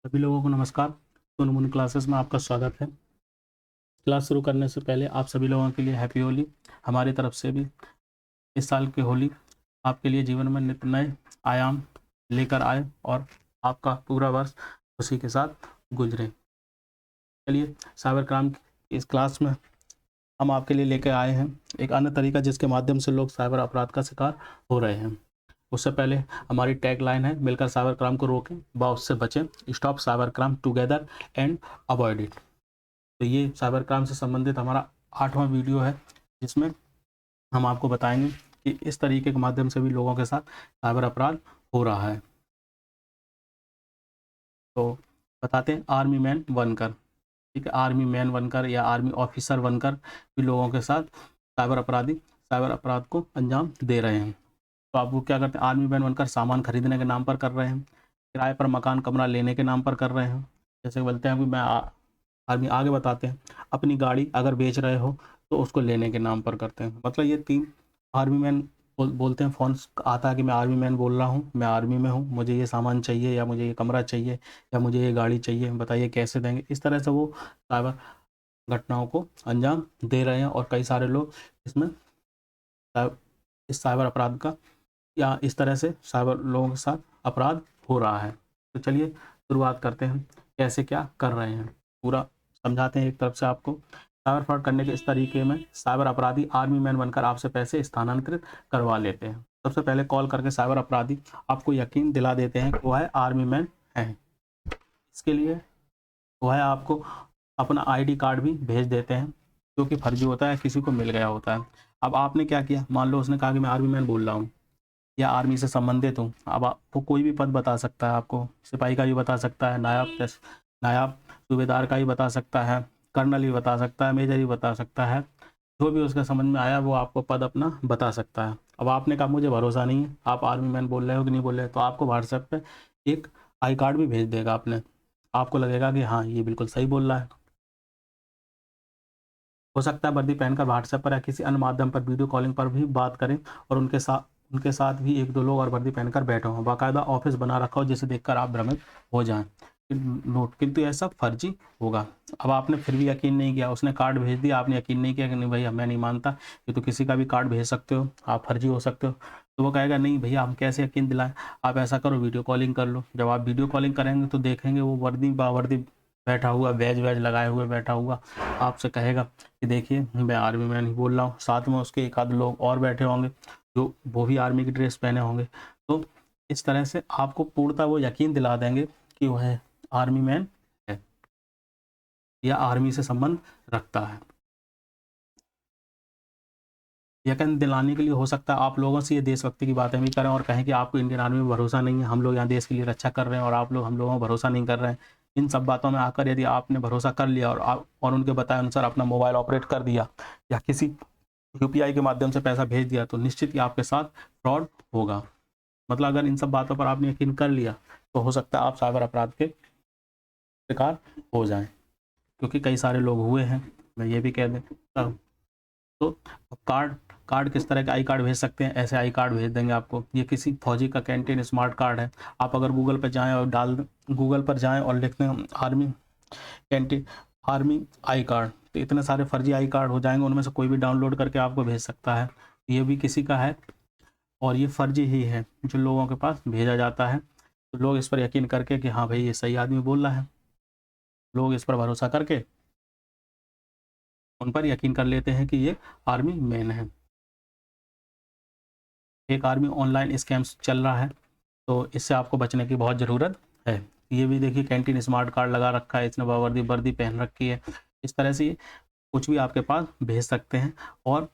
सभी लोगों को नमस्कार। सोनू क्लासेस में आपका स्वागत है। क्लास शुरू करने से पहले आप सभी लोगों के लिए हैप्पी होली। हमारी तरफ से भी इस साल की होली आपके लिए जीवन में नित नए आयाम लेकर आए और आपका पूरा वर्ष खुशी के साथ गुजरे। चलिए, साइबर क्राइम की इस क्लास में हम आपके लिए लेकर आए हैं एक अन्य तरीका जिसके माध्यम से लोग साइबर अपराध का शिकार हो रहे हैं। उससे पहले हमारी टैग लाइन है, मिलकर साइबर क्राइम को रोकें व उससे बचें। Stop cyber crime together and avoid it. तो ये साइबर क्राइम से संबंधित हमारा 8वां वीडियो है, जिसमें हम आपको बताएंगे कि इस तरीके के माध्यम से भी लोगों के साथ साइबर अपराध हो रहा है। तो बताते हैं, आर्मी मैन बनकर, ठीक है, आर्मी मैन बनकर या आर्मी ऑफिसर बनकर भी लोगों के साथ साइबर अपराध को अंजाम दे रहे हैं। तो आप वो क्या करते हैं, आर्मी मैन बनकर सामान खरीदने के नाम पर कर रहे हैं, किराए पर मकान कमरा लेने के नाम पर कर रहे हैं। जैसे बोलते हैं कि आर्मी आगे बताते हैं, अपनी गाड़ी अगर बेच रहे हो तो उसको लेने के नाम पर करते हैं। मतलब ये 3 आर्मी मैन बोलते हैं, फ़ोन आता है कि मैं आर्मी मैन बोल रहा हूँ, मैं आर्मी में हूँ, मुझे ये सामान चाहिए या मुझे ये कमरा चाहिए या मुझे ये गाड़ी चाहिए, बताइए कैसे देंगे। इस तरह से वो साइबर घटनाओं को अंजाम दे रहे हैं और कई सारे लोग इसमें इस साइबर अपराध का या इस तरह से साइबर लोगों के साथ अपराध हो रहा है। तो चलिए शुरुआत करते हैं, कैसे क्या कर रहे हैं पूरा समझाते हैं। एक तरफ से आपको साइबर फ्रॉड करने के इस तरीके में साइबर अपराधी आर्मी मैन बनकर आपसे पैसे स्थानांतरित करवा लेते हैं। सबसे पहले कॉल करके साइबर अपराधी आपको यकीन दिला देते हैं कि वह आर्मी मैन है। इसके लिए वह आपको अपना आईडी कार्ड भी भेज देते हैं, जो कि फर्जी होता है, किसी को मिल गया होता है। अब आपने क्या किया, मान लो उसने कहा कि मैं आर्मी मैन बोल रहा हूँ या आर्मी से संबंधित हूँ। अब आपको कोई भी पद बता सकता है, आपको सिपाही का भी बता सकता है, नायब सूबेदार का भी बता सकता है, कर्नल भी बता सकता है, मेजर भी बता सकता है। जो भी उसके समझ में आया वो आपको पद अपना बता सकता है। अब आपने कहा मुझे भरोसा नहीं है, आप आर्मी मैन बोल रहे हो कि नहीं बोल रहे, तो आपको व्हाट्सएप पे एक आई कार्ड भी भेज देगा अपने। आपको लगेगा कि हाँ, ये बिल्कुल सही बोल रहा है। हो सकता है वर्दी पहनकर व्हाट्सएप पर या किसी अन्य माध्यम पर वीडियो कॉलिंग पर भी बात करें और उनके साथ भी 1-2 लोग और वर्दी पहनकर बैठे हों। बाकायदा ऑफिस बना रखा हो जिसे देखकर आप भ्रमित हो जाएँ। नोट, किंतु यह सब फर्जी होगा। अब आपने फिर भी यकीन नहीं किया, उसने कार्ड भेज दिया, आपने यकीन नहीं किया कि नहीं भैया मैं नहीं मानता, ये तो किसी का भी कार्ड भेज सकते हो, आप फर्जी हो सकते हो। तो वो कहेगा नहीं भैया हम कैसे यकीन दिलाएँ, आप ऐसा करो वीडियो कॉलिंग कर लो। जब आप वीडियो कॉलिंग करेंगे तो देखेंगे वो वर्दी बावर्दी बैठा हुआ, बैज वैज लगाए हुए बैठा हुआ, आपसे कहेगा कि देखिए मैं आर्मी मैन ही बोल रहा हूँ। साथ में उसके एक आध लोग और बैठे होंगे जो वो भी आर्मी की ड्रेस पहने होंगे। तो इस तरह से आपको पूर्णतः वो यकीन दिला देंगे कि वह आर्मी मैन है या आर्मी से संबंध रखता है। यकीन दिलाने के लिए हो सकता है आप लोगों से ये देशभक्ति की बातें भी करें और कहें कि आपको इंडियन आर्मी में भरोसा नहीं है, हम लोग यहाँ देश के लिए रक्षा कर रहे हैं और आप लोग हम लोगों को भरोसा नहीं कर रहे हैं। इन सब बातों में आकर यदि आपने भरोसा कर लिया और उनके बताए अनुसार अपना मोबाइल ऑपरेट कर दिया या किसी यूपीआई के माध्यम से पैसा भेज दिया, तो निश्चित ही आपके साथ फ्रॉड होगा। मतलब अगर इन सब बातों पर आपने यकीन कर लिया तो हो सकता है आप साइबर अपराध के शिकार हो जाएं, क्योंकि कई सारे लोग हुए हैं, मैं ये भी कह देता हूँ। तो कार्ड कार्ड किस तरह के आई कार्ड भेज सकते हैं, ऐसे आई कार्ड भेज देंगे आपको। ये किसी फौजी का कैंटीन स्मार्ट कार्ड है। आप अगर गूगल पर जाएं और लिखते हैं army canteen army I card, तो इतने सारे फर्जी आई कार्ड हो जाएंगे, उनमें से कोई भी डाउनलोड करके आपको भेज सकता है। ये भी किसी का है और ये फर्जी ही है जो लोगों के पास भेजा जाता है। तो लोग इस पर यकीन करके कि हाँ भाई ये सही आदमी बोल रहा है, लोग इस पर भरोसा करके उन पर यकीन कर लेते हैं कि ये आर्मी मैन है। एक आर्मी ऑनलाइन स्कैम्स चल रहा है, तो इससे आपको बचने की बहुत ज़रूरत है। ये भी देखिए, कैंटीन स्मार्ट कार्ड लगा रखा है, इसने वर्दी वर्दी पहन रखी है। इस तरह से ये कुछ भी आपके पास भेज सकते हैं और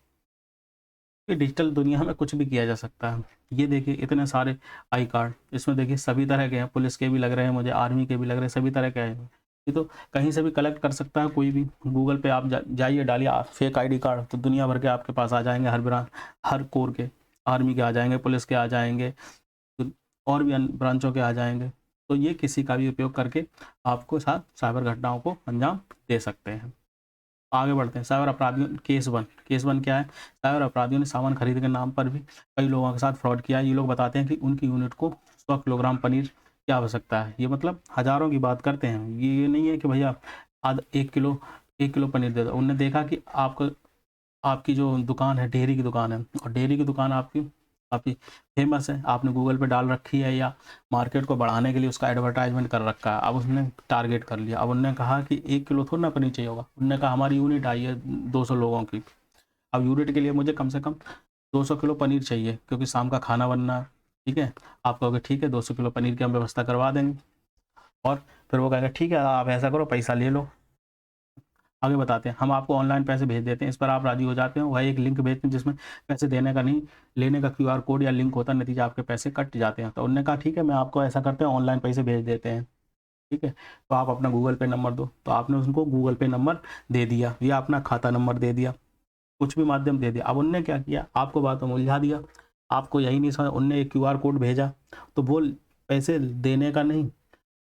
ये डिजिटल दुनिया में कुछ भी किया जा सकता है। ये देखिए इतने सारे आई कार्ड, इसमें देखिए सभी तरह के हैं, पुलिस के भी लग रहे हैं, मुझे आर्मी के भी लग रहे हैं, सभी तरह के हैं। ये तो कहीं से भी कलेक्ट कर सकता है कोई भी। गूगल पे आप जाइए, डालिए फेक आईडी कार्ड, तो दुनिया भर के आपके पास आ जाएँगे, हर कोर के, आर्मी के आ जाएँगे, पुलिस के आ जाएँगे, तो और भी अन्य ब्रांचों के आ जाएँगे। तो ये किसी का भी उपयोग करके आपको साथ साइबर घटनाओं को अंजाम दे सकते हैं। आगे बढ़ते हैं, साइबर अपराधियों केस 1 क्या है? साइबर अपराधियों ने सामान खरीद के नाम पर भी कई लोगों के साथ फ्रॉड किया है। ये लोग बताते हैं कि उनकी यूनिट को 100 किलोग्राम पनीर क्या आवश्यकता है। ये मतलब हज़ारों की बात करते हैं। ये नहीं है कि भैया आध 1 किलो पनीर दे दो। उन्होंने देखा कि आपको आपकी जो दुकान है, डेयरी की दुकान है और डेयरी की दुकान आपकी काफ़ी फ़ेमस है, आपने गूगल पे डाल रखी है या मार्केट को बढ़ाने के लिए उसका एडवर्टाइज़मेंट कर रखा है। अब उसने टारगेट कर लिया। अब उन्होंने कहा कि 1 किलो थोड़ी ना पनीर चाहिए होगा। उन्होंने कहा हमारी यूनिट आई है 200 लोगों की। अब यूनिट के लिए मुझे कम से कम 200 किलो पनीर चाहिए क्योंकि शाम का खाना बनना है, ठीक है? आप कहोगे ठीक है 200 किलो पनीर की हम व्यवस्था करवा देंगे और फिर वो कहेगा ठीक है आप ऐसा करो पैसा ले लो। आगे बताते हैं, हम आपको ऑनलाइन पैसे भेज देते हैं, इस पर आप राज़ी हो जाते हो। वही एक लिंक भेजते हैं जिसमें पैसे देने का नहीं, लेने का क्यूआर कोड या लिंक होता है, नतीजा आपके पैसे कट जाते हैं। तो उन्होंने कहा ठीक है मैं आपको ऐसा करते हैं ऑनलाइन पैसे भेज देते हैं, ठीक है? तो आप अपना गूगल पे नंबर दो, तो आपने उनको गूगल पे नंबर दे दिया या अपना खाता नंबर दे दिया, कुछ भी माध्यम दे दिया। अब उन्होंने क्या किया, आपको बातों में उलझा दिया, आपको यही नहीं समझ उन्होंने एक क्यूआर कोड भेजा, तो वो पैसे देने का नहीं,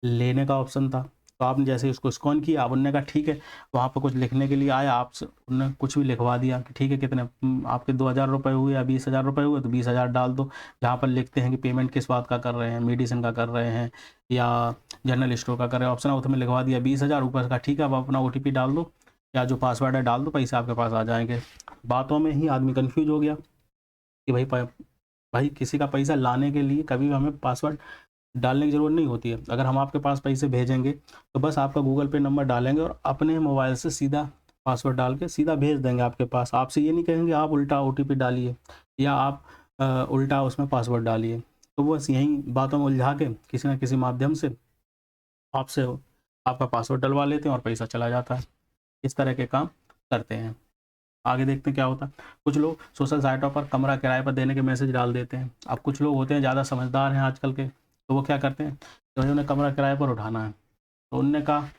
लेने का ऑप्शन था। तो आपने जैसे ही उसको स्कैन किया, अब उन्होंने कहा ठीक है, वहाँ पर कुछ लिखने के लिए आया, आपसे उन्होंने कुछ भी लिखवा दिया कि ठीक है कितने आपके 2000 रुपये हुए या 20,000 रुपये हुए तो 20,000 डाल दो। जहाँ पर लिखते हैं कि पेमेंट किस बात का कर रहे हैं, मेडिसिन का कर रहे हैं या जनरल स्टोर का कर रहे हैं, ऑप्शन है उसमें लिखवा दिया 20,000, ऊपर से कहा ठीक है अब अपना ओटीपी डाल दो या जो पासवर्ड है डाल दो, पैसे आपके पास आ जाएँगे। बातों में ही आदमी कन्फ्यूज़ हो गया कि भाई किसी का पैसा लाने के लिए कभी भी हमें पासवर्ड डालने की ज़रूरत नहीं होती है। अगर हम आपके पास पैसे भेजेंगे, तो बस आपका गूगल पे नंबर डालेंगे और अपने मोबाइल से सीधा पासवर्ड डाल के सीधा भेज देंगे आपके पास। आपसे ये नहीं कहेंगे आप उल्टा ओटीपी डालिए या आप उल्टा उसमें पासवर्ड डालिए। तो बस यहीं बातों में उलझा के किसी न किसी माध्यम से आपसे आपका पासवर्ड डलवा लेते हैं और पैसा चला जाता है। इस तरह के काम करते हैं। आगे देखते हैं क्या होता है। कुछ लोग सोशल साइटों पर कमरा किराए पर देने के मैसेज डाल देते हैं। अब कुछ लोग होते हैं ज़्यादा समझदार हैं आजकल के, तो वो क्या करते हैं, तो भाई उन्हें कमरा किराए पर उठाना है। तो उनने कहा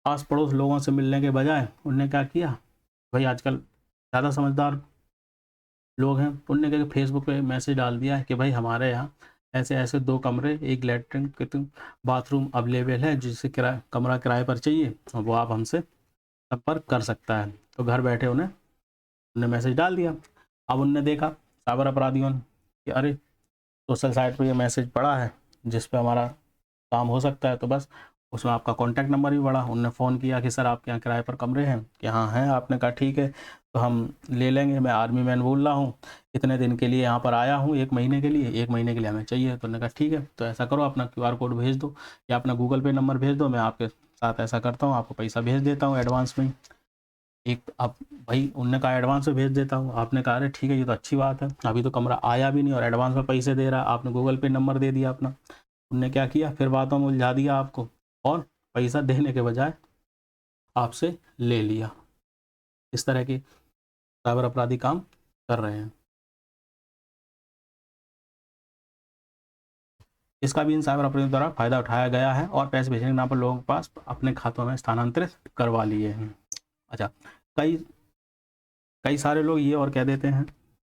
आस-पड़ोस लोगों से मिलने के बजाय उन्होंने क्या किया, भाई आजकल ज़्यादा समझदार लोग हैं, उन्होंने क्या फेसबुक पे मैसेज डाल दिया है कि भाई हमारे यहाँ ऐसे-ऐसे 2 कमरे, 1 लैट्रिन, किचन, बाथरूम अवेलेबल है, जिसे कमरा किराए पर चाहिए, और वो आप हमसे संपर्क कर सकता है। तो घर बैठे उन्हें मैसेज डाल दिया। अब उनने देखा साइबर अपराधियों ने कि अरे! सोशल साइट पे ये मैसेज पड़ा है जिस पे हमारा काम हो सकता है, तो बस उसमें आपका कॉन्टैक्ट नंबर भी पड़ा। उन्होंने फ़ोन किया कि सर आपके यहाँ किराए पर कमरे हैं? कि हाँ हैं। आपने कहा ठीक है, तो हम ले लेंगे। मैं आर्मी मैन बोल रहा हूँ, इतने दिन के लिए यहाँ पर आया हूँ 1 महीने के लिए, 1 महीने के लिए हमें चाहिए। तो उन्होंने कहा ठीक है, तो ऐसा करो अपना क्यूआर कोड भेज दो या अपना गूगल पे नंबर भेज दो, मैं आपके साथ ऐसा करता हूँ, आपको पैसा भेज देता हूँ एडवांस में ही। एक अब भाई उन्होंने कहा एडवांस में भेज देता हूँ, आपने कहा अरे ठीक है ये तो अच्छी बात है, अभी तो कमरा आया भी नहीं और एडवांस में पैसे दे रहा है, आपने गूगल पे नंबर दे दिया अपना। उनने क्या किया, फिर बातों में उलझा दिया आपको और पैसा देने के बजाय आपसे ले लिया। इस तरह के साइबर अपराधी काम कर रहे हैं। इसका भी इन साइबर अपराधियों द्वारा फ़ायदा उठाया गया है और पैसे भेजने के नाम पर लोगों के पास अपने खातों में स्थानांतरित करवा लिए हैं। अच्छा, कई कई सारे लोग ये और कह देते हैं,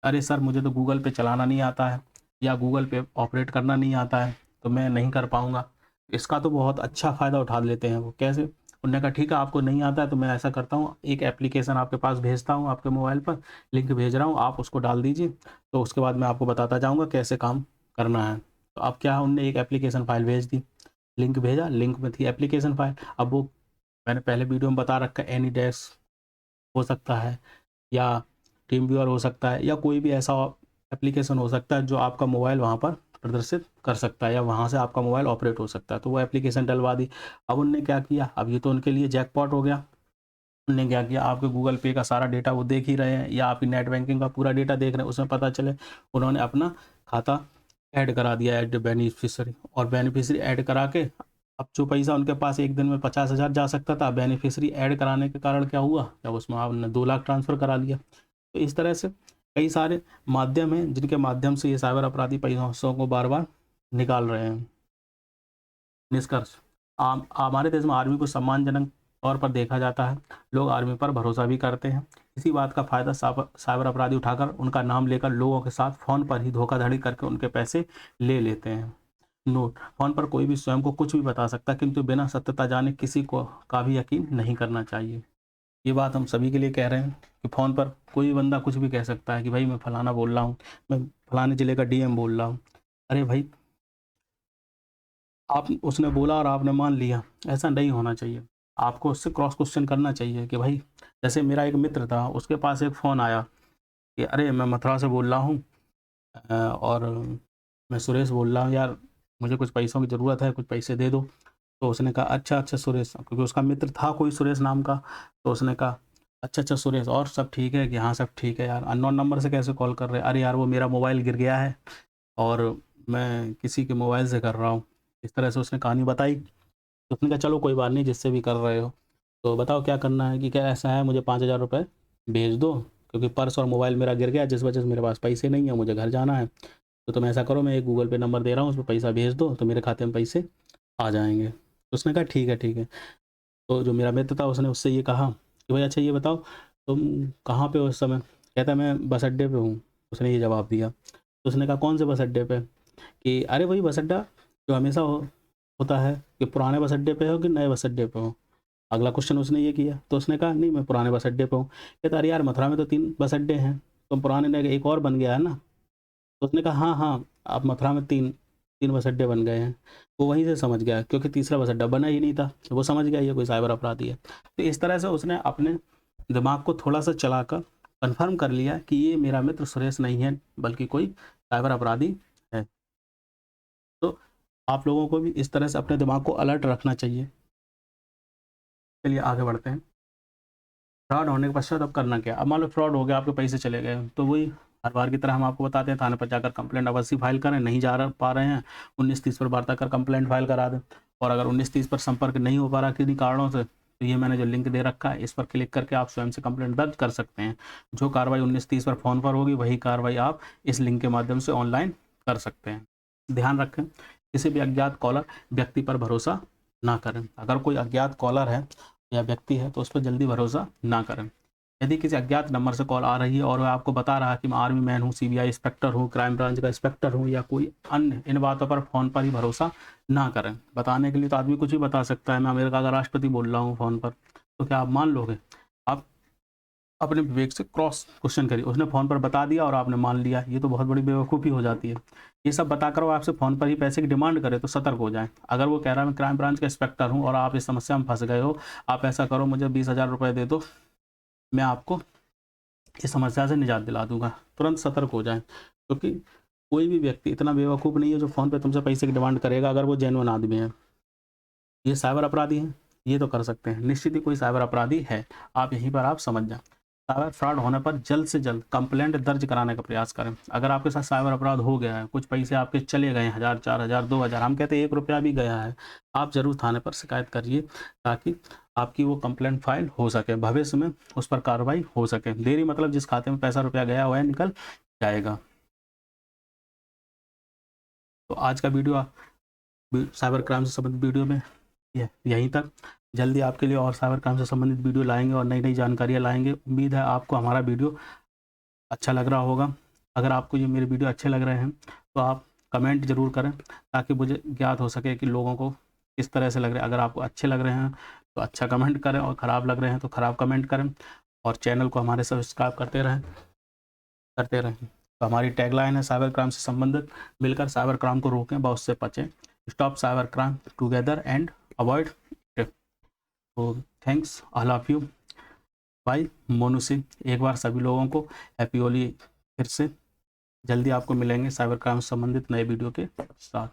अरे सर मुझे तो गूगल पे चलाना नहीं आता है या गूगल पे ऑपरेट करना नहीं आता है, तो मैं नहीं कर पाऊँगा। इसका तो बहुत अच्छा फ़ायदा उठा लेते हैं वो, कैसे? उन्होंने कहा ठीक है आपको नहीं आता है तो मैं ऐसा करता हूँ, एक एप्लीकेशन आपके पास भेजता हूँ आपके मोबाइल पर, लिंक भेज रहा हूँ, आप उसको डाल दीजिए, तो उसके बाद मैं आपको बताता जाऊँगा कैसे काम करना है। तो अब क्या है, उन्होंने एक एप्लीकेशन फ़ाइल भेज दी, लिंक भेजा, लिंक में थी एप्लीकेशन फ़ाइल। अब वो मैंने पहले वीडियो में बता रखा है, एनीडेस्क हो सकता है या टीम व्यूअर हो सकता है या कोई भी ऐसा एप्लीकेशन हो सकता है जो आपका मोबाइल वहाँ पर प्रदर्शित कर सकता है या वहाँ से आपका मोबाइल ऑपरेट हो सकता है। तो वो एप्लीकेशन डलवा दी। अब उन्होंने क्या किया, अब ये तो उनके लिए जैकपॉट हो गया। उन्होंने क्या किया, आपके गूगल पे का सारा डेटा वो देख ही रहे हैं या आपकी नेट बैंकिंग का पूरा डेटा देख रहे हैं, उसमें पता चले उन्होंने अपना खाता ऐड करा दिया एज बेनिफिशियरी, और बेनिफिशियरी ऐड करा के अब जो पैसा उनके पास एक दिन में 50,000 जा सकता था, बेनिफिशियरी ऐड कराने के कारण क्या हुआ, जब उसमें आपने 2 लाख ट्रांसफ़र करा लिया। तो इस तरह से कई सारे माध्यम हैं जिनके माध्यम से ये साइबर अपराधी पैसों को बार-बार निकाल रहे हैं। निष्कर्ष, हमारे देश में आर्मी को सम्मानजनक तौर पर देखा जाता है। लोग आर्मी पर भरोसा भी करते हैं। इसी बात का फ़ायदा साइबर अपराधी उठाकर उनका नाम लेकर लोगों के साथ फ़ोन पर ही धोखाधड़ी करके उनके पैसे ले लेते हैं। नोट: फ़ोन पर कोई भी स्वयं को कुछ भी बता सकता है, किंतु बिना सत्यता जाने किसी को का भी यकीन नहीं करना चाहिए। ये बात हम सभी के लिए कह रहे हैं कि फ़ोन पर कोई भी बंदा कुछ भी कह सकता है कि भाई मैं फलाना बोल रहा हूँ, मैं फलाने ज़िले का डीएम बोल रहा हूँ। अरे भाई, आप उसने बोला और आपने मान लिया, ऐसा नहीं होना चाहिए। आपको उससे क्रॉस क्वेश्चन करना चाहिए कि भाई, जैसे मेरा एक मित्र था, उसके पास एक फ़ोन आया कि अरे मैं मथुरा से बोल रहा हूँ और मैं सुरेश बोल रहा हूँ यार, मुझे कुछ पैसों की ज़रूरत है, कुछ पैसे दे दो। तो उसने कहा अच्छा, अच्छा सुरेश, क्योंकि उसका मित्र था कोई सुरेश नाम का, तो उसने कहा अच्छा, अच्छा सुरेश, और सब ठीक है? कि हाँ, सब ठीक है यार। अननोन नंबर से कैसे कॉल कर रहे हैं? अरे यार, वो मेरा मोबाइल गिर गया है और मैं किसी के मोबाइल से कर रहा हूँ। इस तरह से उसने कहानी बताई। तो उसने कहा चलो कोई बात नहीं, जिससे भी कर रहे हो, तो बताओ क्या करना है? कि क्या ऐसा है, मुझे 5,000 रुपये भेज दो, क्योंकि पर्स और मोबाइल मेरा गिर गया, जिस वजह से मेरे पास पैसे नहीं है, मुझे घर जाना है। तो तुम ऐसा करो, मैं एक गूगल पे नंबर दे रहा हूँ, उस पे पैसा भेज दो, तो मेरे खाते में पैसे आ जाएँगे। तो उसने कहा ठीक है, ठीक है। तो जो मेरा मित्र था, उसने उससे ये कहा कि भाई अच्छा ये बताओ, तुम कहाँ पे हो इस समय? कहता है मैं बस अड्डे पे हूँ। उसने ये जवाब दिया। तो उसने कहा कौन से बस अड्डे पे? कि अरे वही बस अड्डा जो हमेशा होता है, कि पुराने बस अड्डे पे हो कि नए बस अड्डे पे हो? अगला क्वेश्चन उसने ये किया। तो उसने कहा नहीं, मैं पुराने बस अड्डे पे हूँ। कहता अरे यार, मथुरा में तो 3 बस अड्डे हैं, तो पुराने में एक और बन गया है ना? तो उसने कहा हाँ, हाँ, अब मथुरा में 3 बस अड्डे बन गए हैं। वो वहीं से समझ गया, क्योंकि तीसरा बस अड्डा बना ही नहीं था। वो समझ गया ये कोई साइबर अपराधी है। तो इस तरह से उसने अपने दिमाग को थोड़ा-सा चलाकर कन्फर्म कर लिया कि ये मेरा मित्र सुरेश नहीं है, बल्कि कोई साइबर अपराधी है। तो आप लोगों को भी इस तरह से अपने दिमाग को अलर्ट रखना चाहिए। चलिए आगे बढ़ते हैं। फ्रॉड होने के पश्चात अब करना क्या? अब मान लो फ्रॉड हो गया, आपके पैसे चले गए, तो वही हर बार की तरह हम आपको बताते हैं, थाने पर जाकर कंप्लेंट अवश्य फाइल करें। नहीं पा रहे हैं, 1930 पर वार्ता कर कंप्लेंट फाइल करा दें। और अगर 1930 पर संपर्क नहीं हो पा रहा किन्हीं कारणों से, तो ये मैंने जो लिंक दे रखा है, इस पर क्लिक करके आप स्वयं से कंप्लेंट दर्ज कर सकते हैं। जो कार्रवाई 1930 पर फ़ोन पर होगी, वही कार्रवाई आप इस लिंक के माध्यम से ऑनलाइन कर सकते हैं। ध्यान रखें, किसी भी अज्ञात कॉलर व्यक्ति पर भरोसा ना करें। अगर कोई अज्ञात कॉलर है या व्यक्ति है, तो उस पर जल्दी भरोसा ना करें। यदि किसी अज्ञात नंबर से कॉल आ रही है और वह आपको बता रहा है कि मैं आर्मी मैन हूँ, सीबीआई इंस्पेक्टर हूँ, क्राइम ब्रांच का इंस्पेक्टर हूँ या कोई अन्य, इन बातों पर फ़ोन पर ही भरोसा ना करें। बताने के लिए तो आदमी कुछ भी बता सकता है, मैं अमेरिका का राष्ट्रपति बोल रहा हूँ फ़ोन पर, तो क्या आप मान लोगे? आप अपने विवेक से क्रॉस क्वेश्चन करिए। उसने फ़ोन पर बता दिया और आपने मान लिया, ये तो बहुत बड़ी बेवकूफ़ी हो जाती है। ये सब बताकर वो आपसे फ़ोन पर ही पैसे की डिमांड करे, तो सतर्क हो जाएँ। अगर वो कह रहा है मैं क्राइम ब्रांच का इंस्पेक्टर हूँ और आप इस समस्या में फँस गए हो, आप ऐसा करो, मुझे 20,000 रुपए दे दो, मैं आपको इस समस्या से निजात दिला दूँगा। तुरंत सतर्क हो जाएँ, क्योंकि कोई भी व्यक्ति इतना बेवकूफ़ नहीं है जो फ़ोन पे तुमसे पैसे की डिमांड करेगा, अगर वो जेन्युइन आदमी है। ये साइबर अपराधी हैं, ये तो कर सकते हैं। निश्चित ही कोई साइबर अपराधी है। आप यहीं पर आप समझ जाएँ। साइबर फ्रॉड होने पर जल्द से जल्द कंप्लेंट दर्ज कराने का प्रयास करें। अगर आपके साथ साइबर अपराध हो गया है, कुछ पैसे आपके चले गए हैं, 1000, 4000, 2000, हम कहते हैं ₹1 भी गया है, आप ज़रूर थाने पर शिकायत करिए, ताकि आपकी वो कंप्लेंट फ़ाइल हो सके, भविष्य में उस पर कार्रवाई हो सके। देरी मतलब जिस खाते में पैसा रुपया गया हुआ है, निकल जाएगा। तो आज का वीडियो साइबर क्राइम से संबंधित वीडियो में यहीं तक। जल्दी आपके लिए और साइबर क्राइम से संबंधित वीडियो लाएँगे और नई-नई जानकारियाँ लाएँगे। उम्मीद है आपको हमारा वीडियो अच्छा लग रहा होगा। अगर आपको ये मेरे वीडियो अच्छे लग रहे हैं, तो आप कमेंट ज़रूर करें, ताकि मुझे ज्ञात हो सके कि लोगों को किस तरह से लग रहे हैं। अगर आपको अच्छे लग रहे हैं, तो अच्छा कमेंट करें, और ख़राब लग रहे हैं, तो ख़राब कमेंट करें। और चैनल को हमारे सब्सक्राइब करते रहें। तो हमारी टैगलाइन है साइबर क्राइम से संबंधित, मिलकर साइबर क्राइम को रोकें व उससे बचें। Stop cyber crime together and avoid it. तो thanks all of you. Bye Monu Singh. एक बार सभी लोगों को हैप्पी होली फिर से। जल्दी आपको मिलेंगे साइबर क्राइम से संबंधित नए वीडियो के साथ।